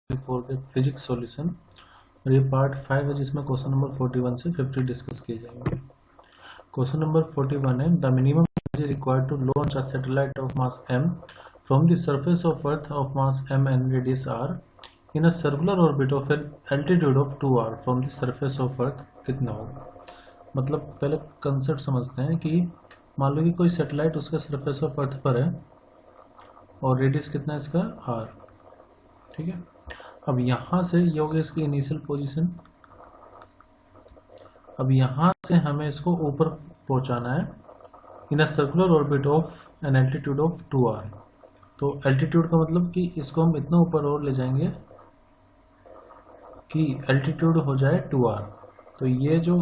For the physics solution. और ये part 5 है जिसमें क्वेश्चन नंबर 41 से 50 डिस्कस किए जाएंगे। क्वेश्चन नंबर 41 है the minimum energy required to launch a satellite of mass m from the surface of earth of mass m and radius r in a circular orbit of an altitude of 2r from the surface of earth कितना होगा। मतलब पहले concept समझते हैं कि मान लो कि कोई सैटेलाइट उसके सरफेस ऑफ अर्थ पर है और रेडियस कितना है इसका r, ठीक है। अब यहाँ से ये हो गया इसकी इनिशियल पोजीशन। अब यहाँ से हमें इसको ऊपर पहुँचाना है in a circular orbit of an altitude of 2r। तो एल्टीट्यूड का मतलब कि इसको हम इतना ऊपर और ले जाएंगे कि एल्टीट्यूड हो जाए 2r। तो ये जो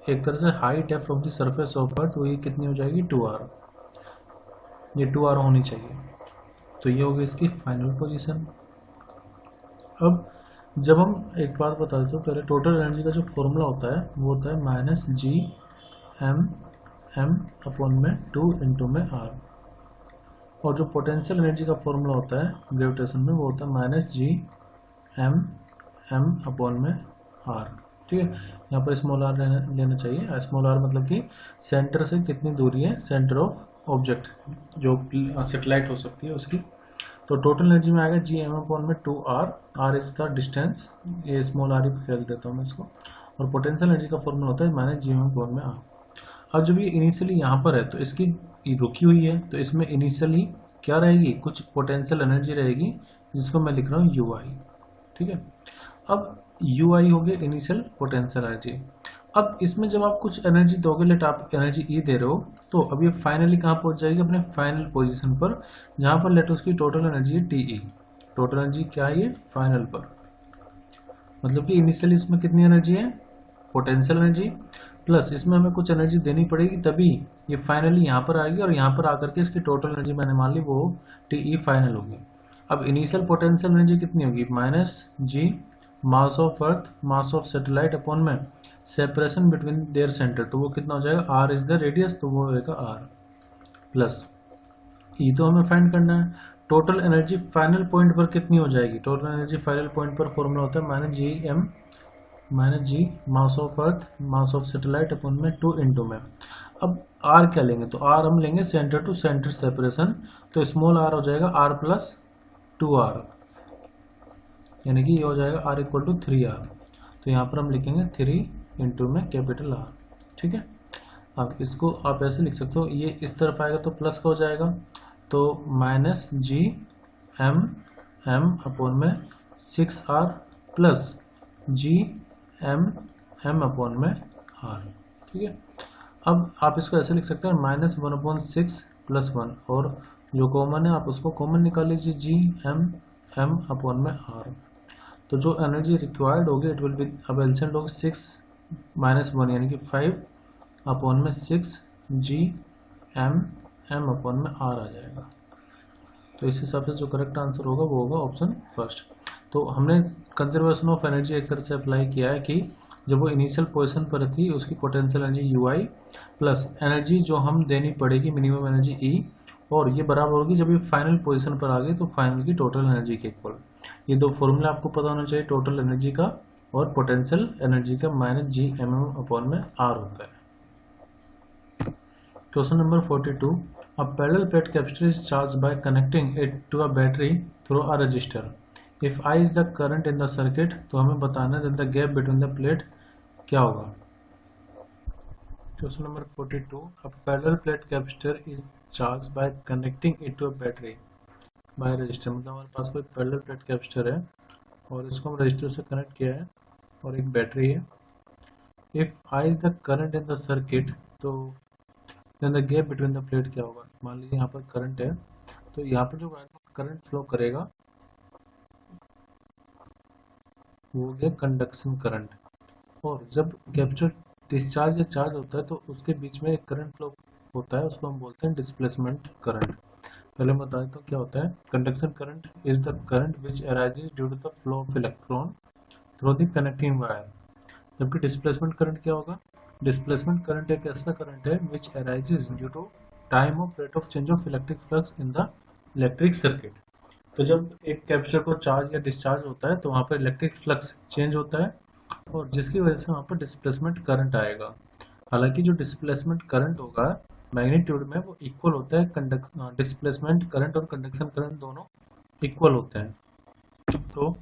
एक तरह से हाइट है फ्रॉम द सरफेस ऑफ अर्थ, वो ये कितनी हो जाएगी 2r। ये 2r होनी चाहिए। तो ये होगी इसकी फाइनल पोजीशन। अब जब हम एक बात बता देते हो, पहले टोटल एनर्जी का जो फॉर्मूला होता है वो होता है minus G M M upon में 2 इंटू में आर। और जो पोटेंशियल एनर्जी का फॉर्मूला होता है ग्रेविटेशन में वो होता है minus G M M upon में आर, ठीक है। यहाँ पर स्मॉल आर लेना चाहिए। स्मॉल आर मतलब कि सेंटर से कितनी दूरी है, सेंटर ऑफ ऑब्जेक्ट जो सैटेलाइट हो सकती है उसकी। तो टोटल एनर्जी में आएगा जी एम अपॉन में 2r, r is the distance, ये स्मॉल r ही खेल देता हूँ मैं इसको। और पोटेंशियल एनर्जी का फॉर्मूला होता है माइनस जी एम अपॉन में r। अब जब ये इनिशियली यहाँ पर है तो इसकी रुकी हुई है, तो इसमें इनिशियली क्या रहेगी, कुछ पोटेंशियल एनर्जी रहेगी जिसको मैं लिख रहा हूँ यू आई, ठीक है। अब यू आई हो गया इनिशियल पोटेंशियल एनर्जी। अब इसमें जब आप कुछ एनर्जी दोगे, लेट आप एनर्जी ई दे रहे हो, तो अब ये फाइनली कहाँ पहुंच जाएगी, अपने फाइनल पोजीशन पर, जहाँ पर लेट उसकी टोटल एनर्जी है टी ई। टोटल एनर्जी क्या है ये फाइनल पर, मतलब कि इनिशियली इसमें कितनी एनर्जी है, पोटेंशियल एनर्जी, प्लस इसमें हमें कुछ एनर्जी देनी पड़ेगी, तभी ये फाइनली यहाँ पर आएगी। और यहाँ पर आकर के इसकी टोटल एनर्जी मैंने मान ली वो टी ई फाइनल होगी। अब इनिशियल पोटेंशियल एनर्जी कितनी होगी, minus G mass of earth mass of satellite upon में सेपरेशन बिटवीन देयर सेंटर, तो वो कितना हो जाएगा, आर इज द रेडियस, तो वो होगा आर प्लस ई। तो हमें फाइंड करना है टोटल एनर्जी फाइनल पॉइंट पर कितनी हो जाएगी। टोटल एनर्जी फाइनल पॉइंट पर फॉर्मूला होता है minus G mass of earth mass of satellite upon में 2 इंटू में। अब आर क्या लेंगे, तो आर हम लेंगे सेंटर टू सेंटर सेपरेशन, तो स्मॉल आर हो जाएगा आर प्लस 2r, यानी कि ये हो जाएगा r इक्वल टू 3r। तो यहाँ पर हम लिखेंगे 3 इंटू में कैपिटल R, ठीक है। अब इसको आप ऐसे लिख सकते हो, ये इस तरफ आएगा तो प्लस का हो जाएगा, तो minus G M M upon में 6r plus G M M upon में r, ठीक है। अब आप इसको ऐसे लिख सकते हैं माइनस 1/6 प्लस 1, और जो कॉमन है आप उसको कॉमन निकाल लीजिए, जी एम एम अपॉन में r। तो जो एनर्जी रिक्वायर्ड होगी इट विल बी, अब एलसीएम लोग 6 माइनस 1 यानी कि 5 अपॉन में 6 जी एम एम अपॉन में आर आ जाएगा। तो इस हिसाब से जो करेक्ट आंसर होगा वो होगा ऑप्शन फर्स्ट। तो हमने कंजर्वेशन ऑफ एनर्जी एक तरह से अप्लाई किया है कि जब वो इनिशियल पोजीशन पर थी उसकी potential energy you I plus energy जो हम देनी पड़ेगी मिनिमम एनर्जी ई, और ये बराबर होगी जब ये फाइनल पोजीशन पर आ गई तो फाइनल की टोटल एनर्जी के इक्वल। ये दो फॉर्मूला आपको पता होना चाहिए, टोटल एनर्जी का और पोटेंशियल एनर्जी का, minus G M M upon में आर होता है। Question number 42, a parallel plate capacitor is charged by connecting it to a battery through a resistor. If I is the current in the circuit, तो हमें बताना है the gap between the plate क्या होगा। Question number 42, a parallel plate capacitor is charged by connecting it to a battery by register. मतलब हमारे पास कोई parallel plate capacitor है और इसको हम रजिस्टर से कनेक्ट किया है और एक बैटरी है। If I is the current in the circuit, तो then the gap between the plate क्या होगा। मान लीजिए यहाँ पर करंट है, तो यहाँ पर जो करंट फ्लो करेगा वो हो गया कंडक्शन करंट, और जब कैपेसिटर डिस्चार्ज या चार्ज होता है तो उसके बीच में एक करंट फ्लो होता है, उसको हम बोलते हैं डिस्प्लेसमेंट करंट। पहले मैं बता देता हूँ क्या होता है। Conduction current is the current which arises due to the flow of electron through the connecting wire. जबकि डिस्प्लेसमेंट करंट क्या होगा, डिस्प्लेसमेंट करंट एक ऐसा करंट है which arises due to time of rate of change of electric flux in the electric circuit. तो जब एक capacitor को चार्ज या डिस्चार्ज होता है तो वहाँ पर इलेक्ट्रिक फ्लक्स चेंज होता है और जिसकी वजह से वहाँ पर डिस्प्लेसमेंट करंट आएगा। हालांकि जो डिस्प्लेसमेंट करंट होगा मैग्नीट्यूड में वो इक्वल होता है, डिस्प्लेसमेंट करंट और कंडक्शन करंट दोनों इक्वल होते हैं। तो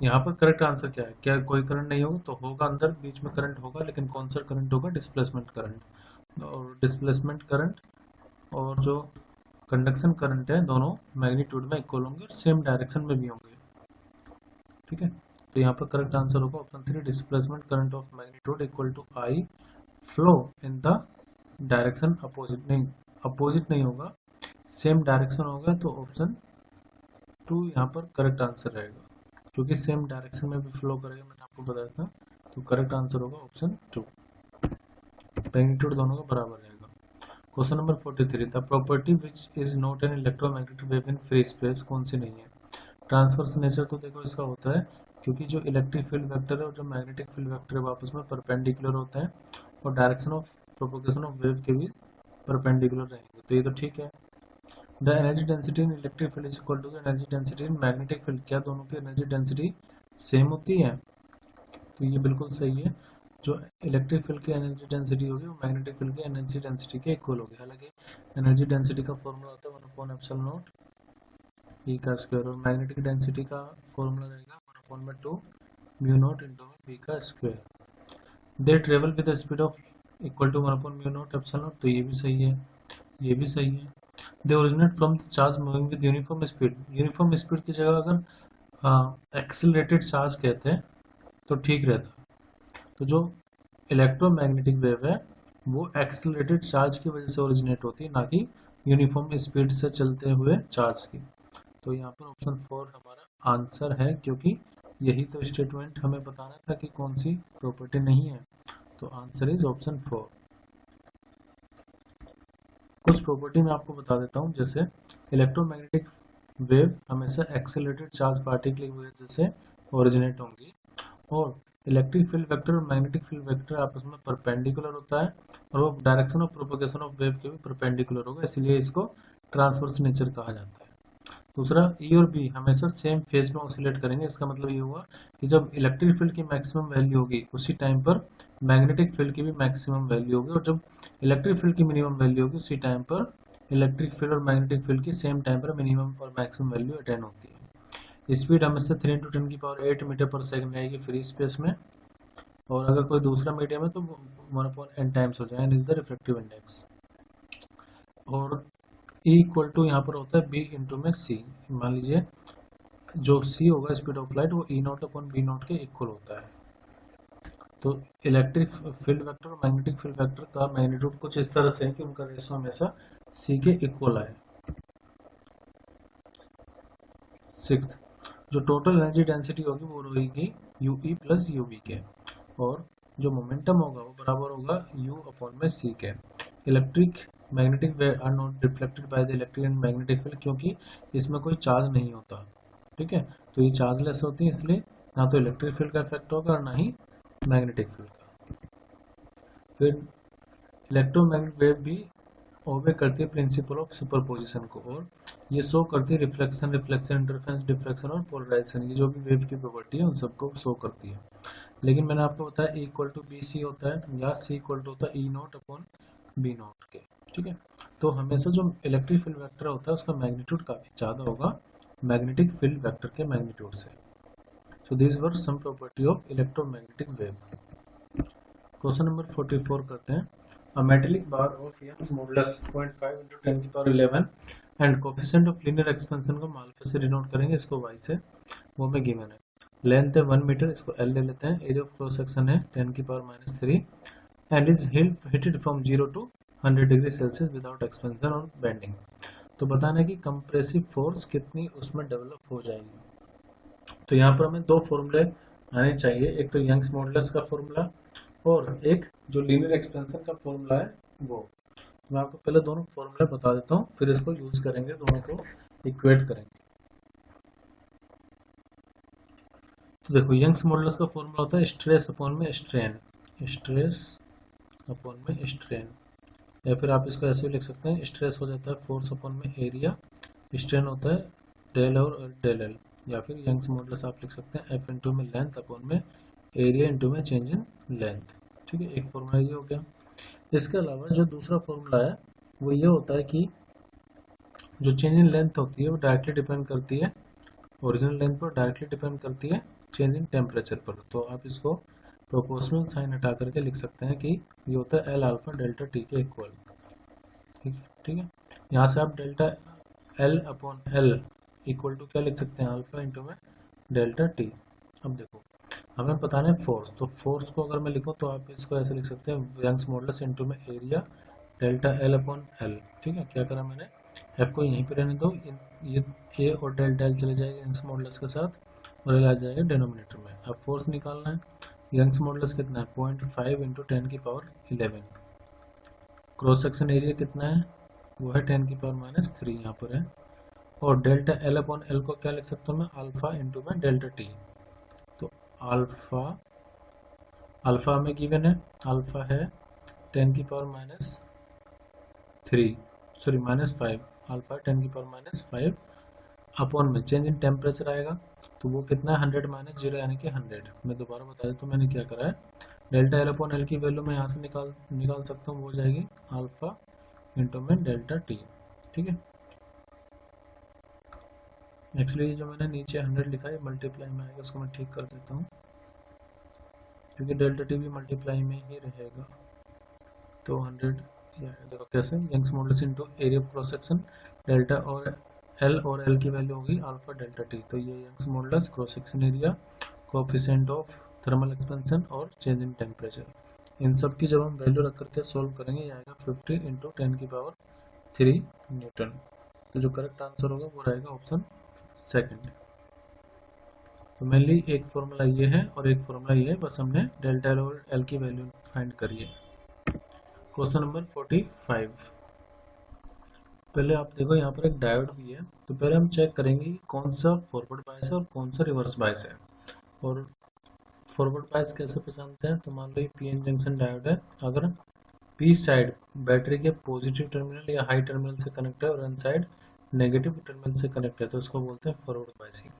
यहाँ पर करेक्ट आंसर क्या है? क्या कोई करंट नहीं होगा? तो होगा, अंदर बीच में करंट होगा, लेकिन कौन सा करंट होगा? Displacement current. और डिस्प्लेसमेंट करंट और जो कंडक्शन करंट है दोनों मैग्नीट्यूड में इक्वल होंगे और सेम डायरेक्शन में भी होंगे। ठीक है, तो यहाँ पर करेक्ट आंसर होगा option 3, displacement current of magnitude equal to I flow in the direction opposite. नहीं, अपोजिट नहीं होगा, सेम डायरेक्शन होगा, तो ऑप्शन 2 यहाँ पर करेक्ट आंसर रहेगा, क्योंकि सेम डायरेक्शन में भी फ्लो करेगा, मैंने आपको बताया था। तो करेक्ट आंसर होगा ऑप्शन 2, मैग्नीट्यूड दोनों का बराबर रहेगा। Question number 43, the property which is not an electromagnetic wave in free space कौन सी नहीं है? ट्रांसवर्स नेचर तो देखो इसका होता है, क्योंकि जो इलेक्ट्रिक फील्ड वेक्टर है और जो मैग्नेटिक फील्ड वेक्टर है वो आपस में परपेंडिकुलर होते हैं और direction of propagation of wave के भी परपेंडिकुलर रहेंगे, तो ये तो ठीक है। The energy density in electric field is equal to the energy density in magnetic field, क्या दोनों की एनर्जी डेंसिटी सेम होती है? तो ये बिल्कुल सही है, जो इलेक्ट्रिक फील्ड की एनर्जी डेंसिटी होगी वो मैग्नेटिक फील्ड की एनर्जी डेंसिटी के इक्वल होगी। हालांकि एनर्जी डेंसिटी का फॉर्मूला होता है 1/ε0 ई का स्क्वायर और मैग्नेटिक डेंसिटी का फॉर्मूला रहेगा 1/2 μ0 into v का square. They travel with speed of equal to 1/μ0 तो ये भी सही है, ये भी सही है। They originate from charge moving with uniform speed, uniform speed की जगह अगर एक्सिलरेटेड चार्ज कहते हैं तो ठीक रहता। तो जो इलेक्ट्रोमैग्नेटिक वेव है वो एक्सिलरेटेड चार्ज की वजह से ओरिजिनेट होती है, ना कि यूनिफॉर्म स्पीड से चलते हुए चार्ज की। तो यहाँ पर ऑप्शन 4 हमारा आंसर है, क्योंकि यही तो स्टेटमेंट हमें बताना था कि कौन सी प्रॉपर्टी नहीं है। तो आंसर इज ऑप्शन 4। कुछ प्रॉपर्टी मैं आपको बता देता हूँ, जैसे इलेक्ट्रोमैग्नेटिक वेव हमेशा एक्सेलरेटेड चार्ज पार्टिकल की वजह से ओरिजिनेट होंगी और इलेक्ट्रिक फील्ड वेक्टर और मैग्नेटिक फील्ड वेक्टर आपस में परपेंडिकुलर होता है और वो direction of propagation of wave के भी परपेंडिकुलर होगा, इसलिए इसको ट्रांसवर्स नेचर कहा जाता है। दूसरा, ई और बी हमेशा सेम फेज में ऑसिलेट करेंगे, इसका मतलब ये हुआ कि जब इलेक्ट्रिक फील्ड की मैक्सिमम वैल्यू होगी उसी टाइम पर मैग्नेटिक फील्ड की भी मैक्सिमम वैल्यू होगी और जब इलेक्ट्रिक फील्ड की मिनिमम वैल्यू होगी उसी टाइम पर इलेक्ट्रिक फील्ड और मैग्नेटिक फील्ड की सेम टाइम पर मिनिमम और मैक्सिमम वैल्यू अटेन होती है। स्पीड हमेशा 3 × 10⁸ मीटर पर सेकंड रहेगी फ्री स्पेस में, और अगर कोई दूसरा मीडियम है तो 1/n टाइम्स हो जाए, इज द रिफ्रैक्टिव इंडेक्स। और E इक्वल टू यहाँ पर होता है B इंटू में C। मान लीजिए जो C होगा स्पीड ऑफ लाइट वो E0/B0 के इक्वल होता है। तो इलेक्ट्रिक फील्ड वेक्टर और मैग्नेटिक फील्ड वेक्टर का मैग्नीट्यूड कुछ इस तरह से है कि उनका रेशो हमेशा C के इक्वल आए। 6th, जो टोटल एनर्जी डेंसिटी होगी वो रहेगी UE प्लस UV के, और जो मोमेंटम होगा वो बराबर होगा U/c के। Electric magnetic wave are not reflected by the electric and magnetic field, क्योंकि इसमें कोई चार्ज नहीं होता। ठीक है, तो ये चार्जलेस होती है, इसलिए ना तो इलेक्ट्रिक फील्ड का इफेक्ट होगा और ना ही मैग्नेटिक फील्ड का। फिर इलेक्ट्रोमैग्नेटिक वेव भी ओबे करती है प्रिंसिपल ऑफ सुपरपोजिशन को, और ये शो करती है रिफ्लेक्शन, इंटरफेरेंस, डिफ्रैक्शन और पोलराइजेशन, ये जो भी वेव की प्रॉपर्टी है उन सबको शो करती है। लेकिन मैंने आपको बताया E इक्वल टू BC होता है या C इक्वल टू होता है E0/B0 के। ठीक है, तो हमेशा जो इलेक्ट्रिक फील्ड वेक्टर होता है उसका मैग्नीट्यूड काफी ज्यादा होगा मैग्नेटिक फील्ड वेक्टर के मैग्नीट्यूड से। So this were sum property of electromagnetic wave. Question number 44 करते हैं। A metallic bar of Young's modulus 0.5 × 10⁻11 and coefficient of linear expansion को अल्फा से डिनोट करेंगे, इसको y से, वो में गिवन है। लेंथ है 1 मीटर, इसको L ले लेते हैं। एरिया ऑफ क्रॉस सेक्शन है 10⁻³ and is heated from 0 to 100 degree Celsius without expansion और बेंडिंग। तो बताना है कि कंप्रेसिव फोर्स कितनी उसमें डेवलप हो जाएगी। तो यहाँ पर हमें दो फॉर्मूले आने चाहिए, एक तो यंग्स मॉडुलस का फॉर्मूला और एक जो लीनियर एक्सपेंशन का फॉर्मूला है वो। मैं आपको पहले दोनों फॉर्मूले बता देता हूँ, फिर इसको यूज करेंगे, दोनों को इक्वेट करेंगे। तो देखो, यंग्स मॉडुलस का फॉर्मूला होता है स्ट्रेस अपॉन में स्ट्रेन, स्ट्रेस अपॉन में स्ट्रेन, या फिर आप इसको ऐसे भी लिख सकते हैं, स्ट्रेस हो जाता है फोर्स अपॉन में एरिया, स्ट्रेन होता है डेल और डेल एल, या फिर यंग्स मॉडुलस आप लिख सकते हैं एफ इंटू में लेंथ अपॉन में एरिया इंटू में चेंज इन लेंथ। ठीक है, एक फॉर्मूला ये हो गया। इसके अलावा जो दूसरा फॉर्मूला है वो ये होता है कि जो चेंज इन लेंथ होती है वो डायरेक्टली डिपेंड करती है ओरिजिनल लेंथ पर, डायरेक्टली डिपेंड करती है चेंज इन टेम्परेचर पर। तो आप इसको प्रोपोर्शनल साइन हटा करके लिख सकते हैं कि ये होता है एल अल्फा डेल्टा टी के इक्वल। ठीक है, यहाँ से आप delta L upon L equal to क्या लिख सकते हैं, अल्फा इंटू में डेल्टा टी। अब देखो हमें बताना है फोर्स, तो फोर्स को अगर मैं लिखूँ तो आप इसको ऐसे लिख सकते हैं यंग्स मॉडुलस इंटू में area delta L upon L. ठीक है, क्या करा मैंने, एफ को यहीं पे रहने दो, ये ए और डेल्टा एल चले जाएगा यंग्स मॉडुलस के साथ और एल आ जाएगा डिनोमिनेटर में। अब फोर्स निकालना है, यंग्स मॉडुलस कितना है 0.5 इंटू 10 की पावर 11। क्रॉस सेक्शन एरिया कितना है, वो है 10 की पावर -3 यहाँ पर है। और डेल्टा एल अपॉन एल को क्या लिख सकता हूँ मैं, अल्फा इंटू में डेल्टा टी। तो अल्फा में गिवन है, अल्फा है 10 की पावर -5, अल्फा 10 की पावर -5 अपॉन में चेंज इन टेम्परेचर आएगा तो वो कितना है 100 - 0 यानी कि 100। मैं दोबारा बता देता हूँ मैंने क्या करा है, डेल्टा एल अपॉन एल की वैल्यू मैं यहाँ से निकाल सकता हूँ, वो हो जाएगी अल्फा इंटू में डेल्टा टी। ठीक है, एक्चुअली जो मैंने नीचे 100 लिखा है मल्टीप्लाई में आएगा, उसको मैं ठीक कर देता हूँ क्योंकि डेल्टा टी भी मल्टीप्लाई में ही रहेगा। तो 100 देखो कैसे, Young's modulus into area of cross section delta और एल की वैल्यू होगी अल्फा डेल्टा टी। तो ये Young's modulus, cross section area, coefficient of thermal expansion और चेंज इन टेम्परेचर, इन सब की जब हम वैल्यू रख करके सॉल्व करेंगे ये आएगा 50 इंटू 10 की पावर 3 न्यूटन। तो जो करेक्ट आंसर होगा वो रहेगा ऑप्शन सेकंड। तो मेनली एक फॉर्मूला ये है और एक फॉर्मूला ये है, बस हमने डेल्टा एल और एल की वैल्यू फाइंड करी है। Question number 45। पहले आप देखो यहाँ पर एक डायोड भी है, तो पहले हम चेक करेंगे कौन सा फॉरवर्ड बायस है और कौन सा रिवर्स बायस है। और फॉरवर्ड बायस कैसे पहचानते हैं, तो मान लो ये पीएन जंक्शन डायोड है, अगर पी साइड बैटरी के पॉजिटिव टर्मिनल या हाई टर्मिनल से कनेक्ट है और एन साइड नेगेटिव टर्मिनल से कनेक्ट है तो इसको बोलते हैं फॉरवर्ड बायसिंग।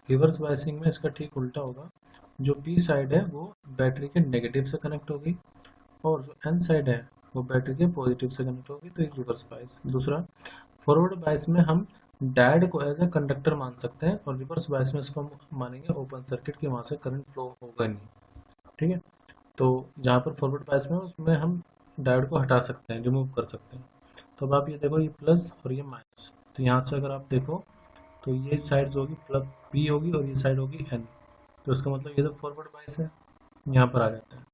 रिवर्स बायसिंग में इसका ठीक उल्टा होगा, जो पी साइड है वो बैटरी के नेगेटिव से कनेक्ट होगी और जो एन साइड है वो बैटरी के पॉजिटिव से कनेक्ट होगी, तो एक रिवर्स बायस। दूसरा, फॉरवर्ड बायस में हम डायोड को एज ए कंडक्टर मान सकते हैं और रिवर्स बायस में इसको हम मानेंगे ओपन सर्किट की, वहां से करंट फ्लो होगा नहीं। ठीक है, तो जहाँ पर फॉरवर्ड बायस में उसमें हम डायोड को हटा सकते हैं, रिमूव कर सकते हैं। तो अब आप ये देखो, ये प्लस और ये माइनस, तो यहाँ से अगर आप देखो तो ये साइड जो होगी प्लस पी होगी और ये साइड होगी एन, तो इसका मतलब ये तो फॉरवर्ड बायस है, यहाँ पर आ जाता है।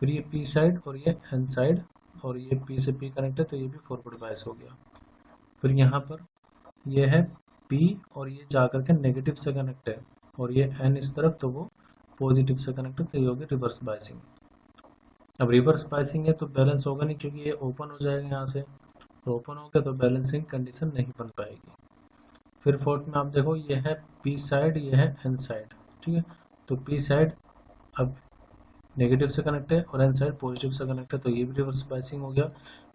फिर ये पी साइड और ये एन साइड और ये पी से पी कनेक्ट है तो ये भी फॉरवर्ड बायस हो गया। फिर यहाँ पर ये है पी और ये जाकर के नेगेटिव से कनेक्ट है और ये एन इस तरफ तो वो पॉजिटिव से कनेक्ट है, तो ये होगी रिवर्स बायसिंग। अब रिवर्स बायसिंग है तो बैलेंस होगा नहीं क्योंकि ये ओपन हो जाएगा यहाँ से, तो ओपन हो गया तो बैलेंसिंग कंडीशन नहीं बन पाएगी। फिर फोर्थ में आप देखो ये है पी साइड, ये है एन साइड। ठीक है, तो पी साइड अब नेगेटिव से कनेक्ट है और एन साइड पॉजिटिव से कनेक्ट है, तो ये भी रिवर्स बायसिंग हो गया,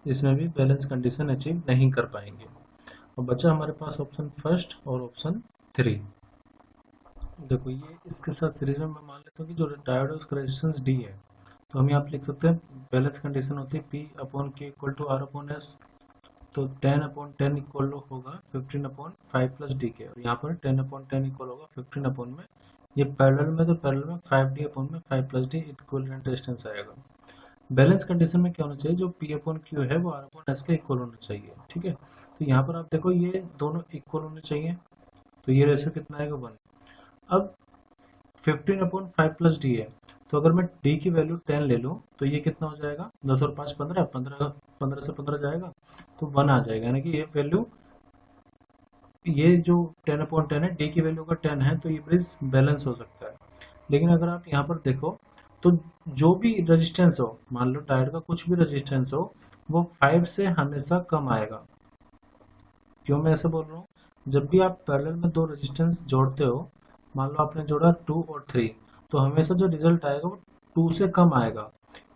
इसमें भी बैलेंस कंडीशन अचीव नहीं कर पाएंगे। और बचा हमारे पास ऑप्शन फर्स्ट और ऑप्शन 3। देखो ये इसके साथ सीरीज में मैं मान लेता हूँ कि जो डायोड है उसका रेजिस्टेंस डी है, तो हम यहाँ पे लिख सकते हैं बैलेंस कंडीशन होती है पी अपॉन के equal to R upon S, तो 10/10 इक्वल होगा 15/5 प्लस डी के, और यहाँ पर 10/10 इक्वल होगा 15 अपॉन में, ये पैरेलल में तो पैरेलल में 5d अपॉन में 5 प्लस डी इक्विवेलेंट रेजिस्टेंस आएगा। बैलेंस कंडीशन में क्या होना चाहिए, जो पी अपॉन क्यू है वो आर अपॉन एस के इक्वल होना चाहिए। ठीक है, तो यहाँ पर आप देखो ये दोनों इक्वल होने चाहिए, तो ये रेशियो कितना आएगा 1। अब 15/5 प्लस डी है, तो अगर मैं d की वैल्यू 10 ले लूँ तो ये कितना हो जाएगा, 10 और 5 15, 15 से 15 जाएगा तो 1 आ जाएगा, यानी कि ये वैल्यू, ये जो 10/10 है d की वैल्यू का 10 है तो ये ब्रिज बैलेंस हो सकता है। लेकिन अगर आप यहाँ पर देखो तो जो भी रेजिस्टेंस हो, मान लो डायोड का कुछ भी रेजिस्टेंस हो, वो 5 से हमेशा कम आएगा। क्यों मैं ऐसे बोल रहा हूँ, जब भी आप पैरेलल में दो रेजिस्टेंस जोड़ते हो, मान लो आपने जोड़ा 2 और 3, तो हमेशा जो रिजल्ट आएगा वो 2 से कम आएगा।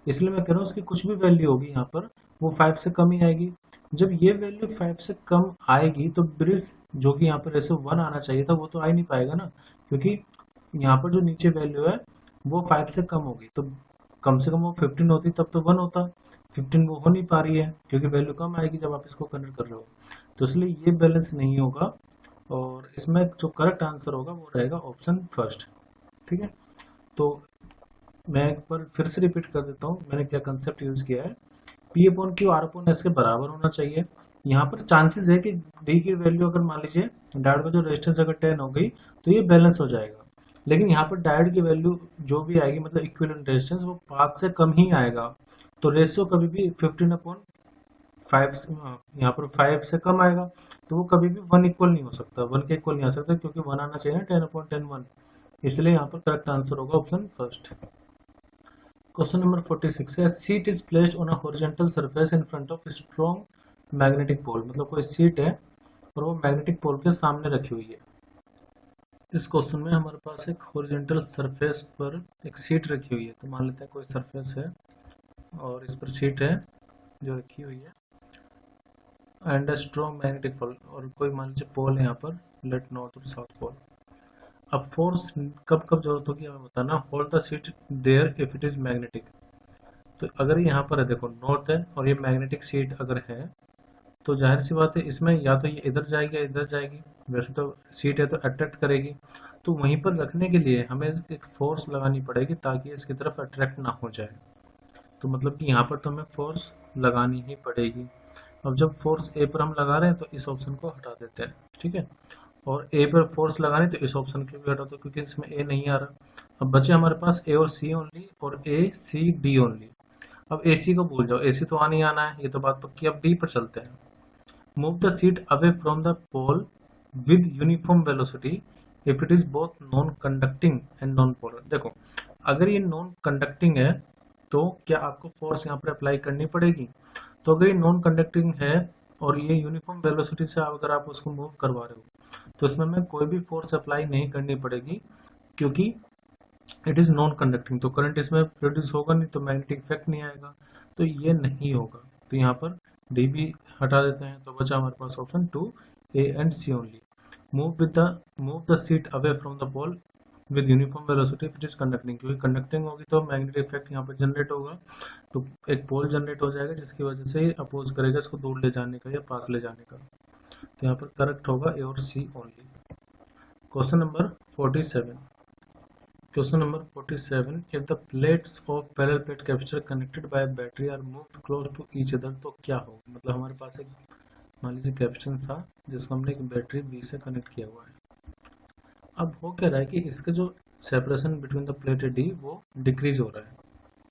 इसलिए मैं कह रहा हूँ उसकी कुछ भी वैल्यू होगी यहाँ पर वो 5 से कम ही आएगी। जब ये वैल्यू 5 से कम आएगी तो ब्रिज जो कि यहाँ पर रेशो 1 आना चाहिए था वो तो आ ही नहीं पाएगा ना, क्योंकि यहाँ पर जो नीचे वैल्यू है वो 5 से कम होगी, तो कम से कम वो 15 होती तब तो 1 होता। 15 वो हो नहीं पा रही है क्योंकि वैल्यू कम आएगी जब आप इसको कन्वर्ट कर रहे हो, तो इसलिए ये बैलेंस नहीं होगा। और इसमें जो करेक्ट आंसर होगा वो रहेगा ऑप्शन फर्स्ट। ठीक है, तो मैं एक बार फिर से रिपीट कर देता हूँ मैंने क्या कंसेप्ट यूज किया है। P upon Q R upon S के बराबर होना चाहिए। यहाँ पर चांसेस है कि डी की वैल्यू अगर मान लीजिए डायोड का जो रेजिस्टेंस अगर 10 हो गई तो ये बैलेंस हो जाएगा, लेकिन यहाँ पर डायोड की वैल्यू जो भी आएगी मतलब इक्विवेलेंट रेजिस्टेंस वो 5 से कम ही आएगा, तो रेशियो कभी भी 15 अपॉन 5 यहाँ पर 5 से कम आएगा, तो वो कभी भी 1 इक्वल नहीं हो सकता, 1 के इक्वल नहीं आ सकता क्योंकि 1 आना चाहिए ना 10 अपॉन 10 1, इसलिए यहाँ पर करेक्ट आंसर होगा ऑप्शन फर्स्ट। क्वेश्चन नंबर 46 है sheet is placed on a horizontal surface in front of strong magnetic pole, मतलब कोई सीट है और वो मैग्नेटिक पोल के सामने रखी हुई है। इस क्वेश्चन में हमारे पास एक हॉरिजॉन्टल सरफेस पर एक सीट रखी हुई है, तो मान लेते हैं कोई सरफेस है और इस पर सीट है जो रखी हुई है एंड स्ट्रॉन्ग मैग्नेटिक पोल, और कोई मान लीजिए पोल है यहाँ पर लेट नॉर्थ और साउथ पोल। अब फोर्स कब कब जरूरत होगी हमें बताना। Hold the sheet there if it is magnetic, तो अगर यहाँ पर है देखो नॉर्थ है और ये मैग्नेटिक सीट अगर है तो जाहिर सी बात है इसमें या तो ये इधर जाएगी या इधर जाएगी, वैसे तो सीट है तो अट्रैक्ट करेगी, तो वहीं पर रखने के लिए हमें एक फोर्स लगानी पड़ेगी ताकि इसकी तरफ अट्रैक्ट ना हो जाए, तो मतलब कि यहाँ पर तो हमें फोर्स लगानी ही पड़ेगी। अब जब फोर्स ए पर हम लगा रहे हैं तो इस ऑप्शन को हटा देते हैं, ठीक है, और ए पर फोर्स लगाने तो इस ऑप्शन को भी हटा दो क्योंकि इसमें ए नहीं आ रहा। अब बचे हमारे पास ए और सी ओनली और ए सी डी ओनली। अब ए सी को भूल जाओ, ए सी तो आने आना है, ये तो बात पक्की। अब डी पर चलते हैं। Move the sheet away from the pole with uniform velocity if it is both non conducting and non polar. देखो अगर ये नॉन कंडक्टिंग है तो क्या आपको फोर्स यहाँ पर अप्लाई करनी पड़ेगी, तो अगर ये नॉन कंडक्टिंग है और ये यूनिफॉर्म वेलोसिटी से अगर आप उसको मूव करवा रहे हो तो इसमें हमें कोई भी फोर्स अप्लाई नहीं करनी पड़ेगी क्योंकि इट इज नॉन कंडक्टिंग, तो करंट इसमें प्रोड्यूस होगा नहीं तो मैग्नेटिक इफेक्ट नहीं आएगा, तो ये नहीं होगा, तो यहाँ पर डी भी हटा देते हैं, तो बचा हमारे पास option 2 A and C only. Move the sheet away from the pole with uniform velocity if it is conducting, क्योंकि कंडक्टिंग होगी तो मैग्नेटिक इफेक्ट यहाँ पर जनरेट होगा, तो एक पोल जनरेट हो जाएगा जिसकी वजह से अपोज करेगा इसको दूर ले जाने का या पास ले जाने का, तो यहाँ पर करेक्ट होगा ए और C only. Question number 47। Question number 47. If the plates of parallel plate capacitor connected by a battery are moved close to each other तो क्या होगा, मतलब हमारे पास एक मान लीजिए कैपेसिटेंस था जिसको हमने एक बैटरी बी से कनेक्ट किया हुआ है। अब हो क्या रहा है कि इसका जो separation between the plate D वो डिक्रीज हो रहा है,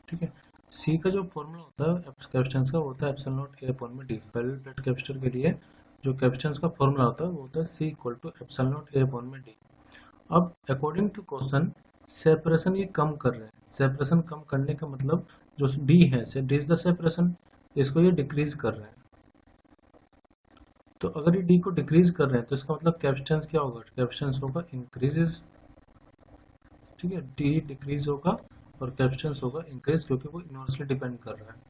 ठीक है। सी का जो फॉर्मूला होता है कैपेसिटेंस का वो होता है एप्सिलॉन नॉट ए अपॉन में डी। पैरेलल प्लेट कैपेसिटर के लिए जो कैपेसिटेंस का फॉर्मूला होता है वो होता है C equal to epsilon naught A upon में डी। अब अकॉर्डिंग टू क्वेश्चन सेपरेशन ये कम कर रहे हैं, सेपरेशन कम करने का मतलब जो डी है से डी इज द सेपरेशन, इसको ये डिक्रीज कर रहे हैं, तो अगर ये डी को डिक्रीज कर रहे हैं तो इसका मतलब कैपेसिटेंस क्या होगा, कैपेसिटेंस होगा इंक्रीजेस, ठीक है, डी डिक्रीज होगा और कैपेसिटेंस होगा इंक्रीज क्योंकि वो इनवर्सली डिपेंड कर रहा है।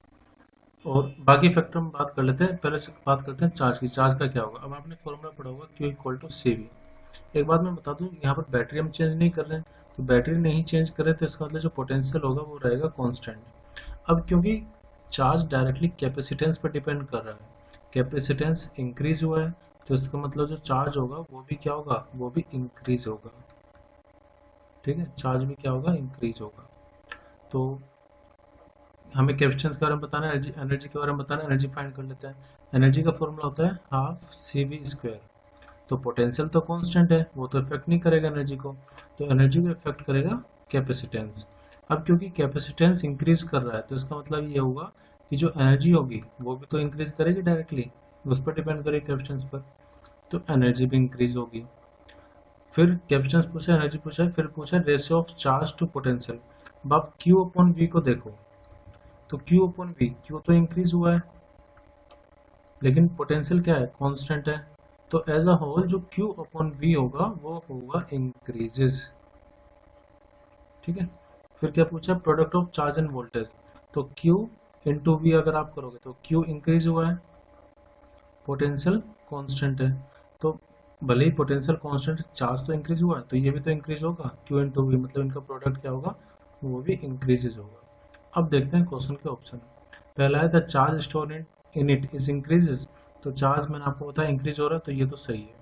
और बाकी फैक्टर हम बात कर लेते हैं, पहले से बात करते हैं चार्ज की। चार्ज का क्या होगा, अब आपने फॉर्मूला पढ़ा होगा Q equal to C V. एक बात मैं बता दूं यहाँ पर बैटरी हम चेंज नहीं कर रहे हैं, तो बैटरी नहीं चेंज कर रहे तो इसका मतलब जो पोटेंशियल होगा वो रहेगा कांस्टेंट। अब क्योंकि चार्ज डायरेक्टली कैपेसिटेंस पर डिपेंड कर रहा है, कैपेसिटेंस इंक्रीज हुआ है तो इसका मतलब जो चार्ज होगा वो भी क्या होगा, वो भी इंक्रीज होगा, ठीक है, चार्ज भी क्या होगा, इंक्रीज होगा। तो हमें कैपेसिटेंस के बारे में बताना है, एनर्जी के बारे में बताना है, एनर्जी फाइंड कर लेते हैं। एनर्जी का फॉर्मूला होता है हाफ सी वी स्क्वायर, तो पोटेंशियल तो कांस्टेंट है वो तो इफेक्ट नहीं करेगा एनर्जी को, तो एनर्जी को इफेक्ट करेगा कैपेसिटेंस। अब क्योंकि कैपेसिटेंस इंक्रीज कर रहा है तो इसका मतलब ये होगा कि जो एनर्जी होगी वो भी तो इंक्रीज करेगी डायरेक्टली, उस पर डिपेंड करेगी कैपेसिटेंस पर, तो एनर्जी भी इंक्रीज होगी। फिर कैपेसिटेंस पूछा, एनर्जी पूछा है, फिर पूछा ratio of charge to potential. अब आप क्यू अपॉन वी को देखो, तो क्यू अपॉन वी, क्यू तो इंक्रीज हुआ है लेकिन पोटेंशियल क्या है, कांस्टेंट है, तो एज अ होल जो Q अपॉन V होगा वो होगा इंक्रीजेस, ठीक है। फिर क्या पूछा, product of charge and voltage, तो Q इंटू V अगर आप करोगे तो Q इंक्रीज हुआ है पोटेंशियल कांस्टेंट है, तो भले ही पोटेंशियल कांस्टेंट चार्ज तो इंक्रीज हुआ तो ये भी तो इंक्रीज होगा, Q इंटू वी, मतलब इनका प्रोडक्ट क्या होगा, वो भी इंक्रीजेज होगा। अब देखते हैं क्वेश्चन के ऑप्शन। पहला है the charge store in it is increases, तो चार्ज मैंने आपको बताया इंक्रीज हो रहा है, तो ये तो सही है।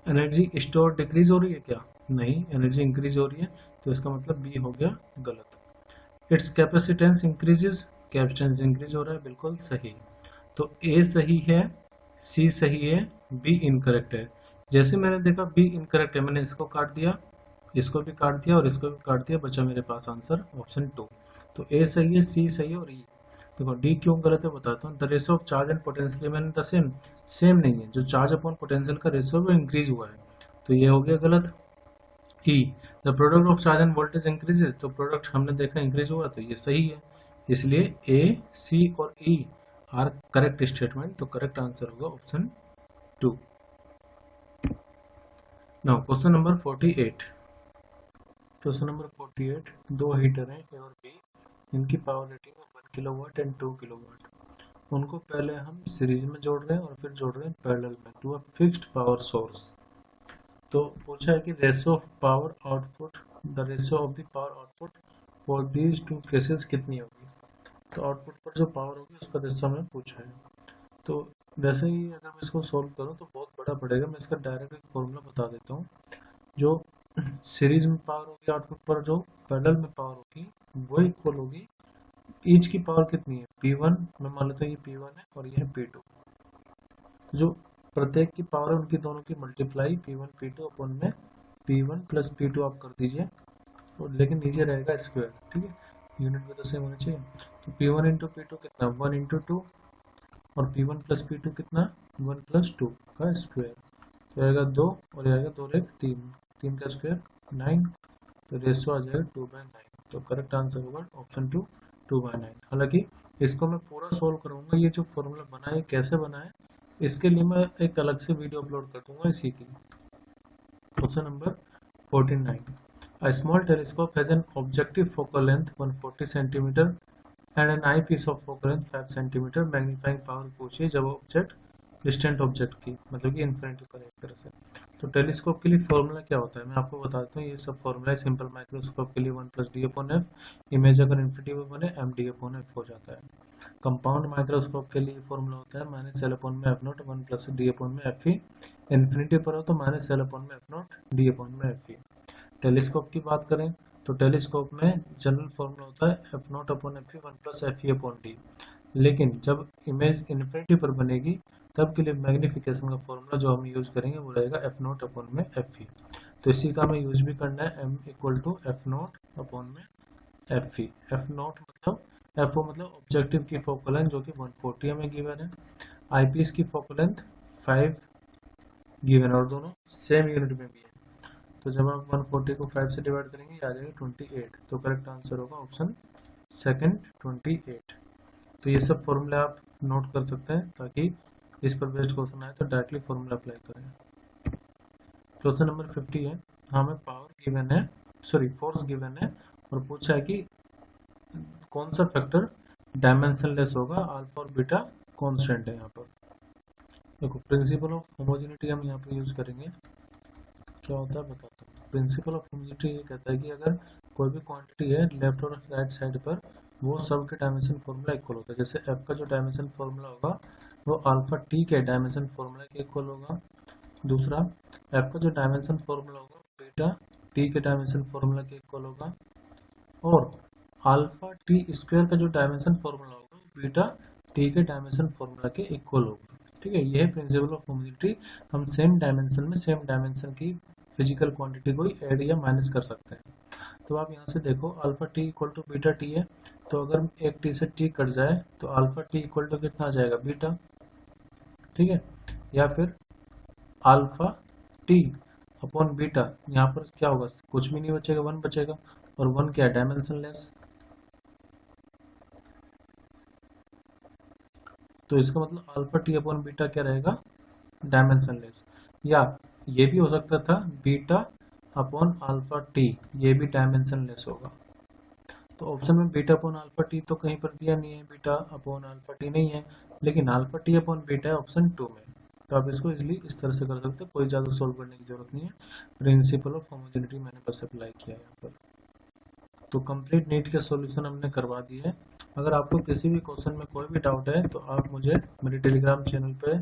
एनर्जी स्टोर डिक्रीज हो रही है क्या, नहीं, एनर्जी इंक्रीज हो रही है, तो इसका मतलब बी हो गया गलत। It's capacitance increases, capacitance increase हो रहा है, बिल्कुल सही। तो ए सही है, सी सही है, बी इनकरेक्ट है। जैसे मैंने देखा बी इनकरेक्ट है, मैंने इसको काट दिया, इसको भी काट दिया और इसको भी काट दिया, बचा मेरे पास आंसर ऑप्शन 2। तो ए सही है, सी सही है और ई। देखो डी क्यों गलत है बताता हूँ। The ratio of charge and potential मैंने द सेम, सेम नहीं है, जो चार्ज अपॉन पोटेंशियल का रेशियो वो इंक्रीज हुआ है, तो ये हो गया गलत। ई the product of charge and voltage increases, तो प्रोडक्ट हमने देखा इंक्रीज हुआ, तो ये सही है। इसलिए ए, सी और ई आर करेक्ट स्टेटमेंट, तो करेक्ट आंसर होगा option 2। Now question number 48। Question number 48, दो हीटर हैं ए और बी, इनकी पावर रेटिंग है 1 किलोवाट एंड 2 किलोवाट। उनको पहले हम सीरीज में जोड़ रहे हैं और फिर जोड़ रहे हैं पैरेलल में to a fixed power source. तो पूछा है कि ratio of power output, the ratio of the power output for these two cases कितनी होगी। तो आउटपुट पर जो पावर होगी उसका रेशियो हमें पूछा है। तो वैसे ही अगर मैं इसको सोल्व करूँ तो बहुत बड़ा पड़ेगा, मैं इसका डायरेक्ट एक फॉर्मूला बता देता हूँ। जो सीरीज में पावर होगी आउटपुट पर, जो पैरेलल में पावर होगी वो इक्वल होगी, ईच की पावर कितनी है, P1, मैं मान लेता हूँ ये P1 है और ये है P2। जो प्रत्येक की पावर है उनकी दोनों की मल्टीप्लाई P1 P2 अपन में P1 प्लस P2 आप कर दीजिए, और लेकिन नीचे रहेगा स्क्वायर, ठीक है, यूनिट में तो सेम होना चाहिए। तो P1 इंटू P2 कितना, 1 इंटू 2, और P1 प्लस P2 कितना, 1 प्लस 2 का स्क्वायर, तो आएगा 2 और आएगा 2 एक 3, 3 का स्क्वायर 9, तो रेशियो आ जाएगा 2/9। तो करेक्ट आंसर होगा ऑप्शन 2, 2/9। हालांकि इसको मैं पूरा सोल्व करूंगा, ये जो फॉर्मूला बना है कैसे बना है, इसके लिए मैं एक अलग से वीडियो अपलोड कर दूंगा इसी की। Question number 49, a small telescope has an objective focal length 140 centimeter and an eyepiece of focal length 5 centimeter, magnifying power पूछिए जब ऑब्जेक्ट डिस्टेंट ऑब्जेक्ट की, मतलब कि इन्फिनिटी पर एक तरह से। तो टेलीस्कोप के लिए फॉर्मूला क्या होता है मैं आपको बताता हूँ, ये सब फॉर्मूला है। सिंपल माइक्रोस्कोप के लिए 1 + d/f, इमेज अगर इन्फिनिटी में बने md/f हो जाता है। कंपाउंड माइक्रोस्कोप के लिए फॉर्मूला होता है -l/f0 1 + d/fe, इन्फिनिटी पर हो तो -l/f0 d/fe। टेलीस्कोप की बात करें तो टेलीस्कोप में जनरल फॉर्मूला होता है f0/fe 1 + fe/d, लेकिन जब इमेज इन्फिनिटी पर बनेगी तब के लिए मैग्निफिकेशन का फॉर्मूला जो हम यूज करेंगे वो रहेगा f0/fe। तो इसी का हमें यूज भी करना है, m = f0/fe। f0 मतलब fo मतलब ऑब्जेक्टिव की फोकल लेंथ जो कि 140 हमें गिवन है, आईपीस की फोकल लेंथ 5 गिवन, और दोनों सेम यूनिट में भी है। तो जब आप 140 को 5 से डिवाइड करेंगे आ जाएगा 28, तो करेक्ट आंसर होगा ऑप्शन सेकंड 28। तो ये सब फॉर्मूला आप नोट कर सकते हैं ताकि इस पर बेस्ड क्वेश्चन आए तो डायरेक्टली फॉर्मूला अप्लाई करें। क्वेश्चन नंबर 50 है, हमें पावर गिवन है, सॉरी फोर्स गिवन है, और पूछा है कि कौन सा फैक्टर डायमेंशनलेस होगा, अल्फा और बीटा कांस्टेंट है। यहाँ पर देखो प्रिंसिपल ऑफ होमोजेनिटी हम यहाँ पर यूज करेंगे, क्या होता है बताता हूँ। प्रिंसिपल ऑफ होमोजेनिटी ये कहता है कि अगर कोई भी क्वांटिटी है लेफ्ट और राइट साइड पर, वो सब के डायमेंशन फॉर्मूला इक्वल होता है। जैसे एफ का जो डायमेंशन फॉर्मूला होगा वो अल्फा टी के डायमेंशन फॉर्मूला के इक्वल होगा। दूसरा एफ का जो डायमेंशन फॉर्मूला होगा बीटा टी के डायमेंशन फॉर्मूला के इक्वल होगा, और अल्फा टी स्क्वायर का जो डायमेंशन फॉर्मूला होगा बीटा टी के डायमेंशन फॉर्मूला के इक्वल होगा। ठीक है, यह है प्रिंसिपल ऑफ होमोजेनिटी। हम सेम डायमेंशन में सेम डायमेंशन की फिजिकल क्वांटिटी को ऐड या माइनस कर सकते हैं। तो आप यहाँ से देखो alpha T equal to beta T है, तो अगर एक टी से टी कट जाए तो अल्फा टी इक्वल टू कितना आ जाएगा, बीटा। ठीक है, या फिर अल्फा टी अपॉन बीटा, यहाँ पर क्या होगा, कुछ भी नहीं बचेगा, 1 बचेगा, और 1 क्या है, डायमेंशनलेस। तो इसका मतलब अल्फा टी अपॉन बीटा क्या रहेगा, डायमेंशनलेस। या ये भी हो सकता था बीटा अपॉन अल्फा टी, ये भी डायमेंशनलेस होगा। तो ऑप्शन में बीटा अपॉन अल्फा टी तो कहीं पर दिया नहीं है, बीटा अपॉन अल्फा टी नहीं है, लेकिन अल्फा टी अपॉन बीटा है ऑप्शन 2 में। तो आप इसको इजीली इस तरह से कर सकते हैं, कोई ज़्यादा सोल्व करने की जरूरत नहीं है। प्रिंसिपल ऑफ होमोजेनिटी मैंने बस अप्लाई किया है यहाँ पर। तो कंप्लीट नीट के सॉल्यूशन हमने करवा दिए है। अगर आपको किसी भी क्वेश्चन में कोई भी डाउट है तो आप मुझे मेरे टेलीग्राम चैनल पे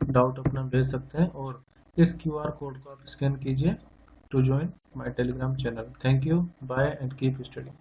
डाउट अपना भेज सकते हैं, और इस QR कोड को आप स्कैन कीजिए to join my Telegram channel. Thank you, bye and keep studying.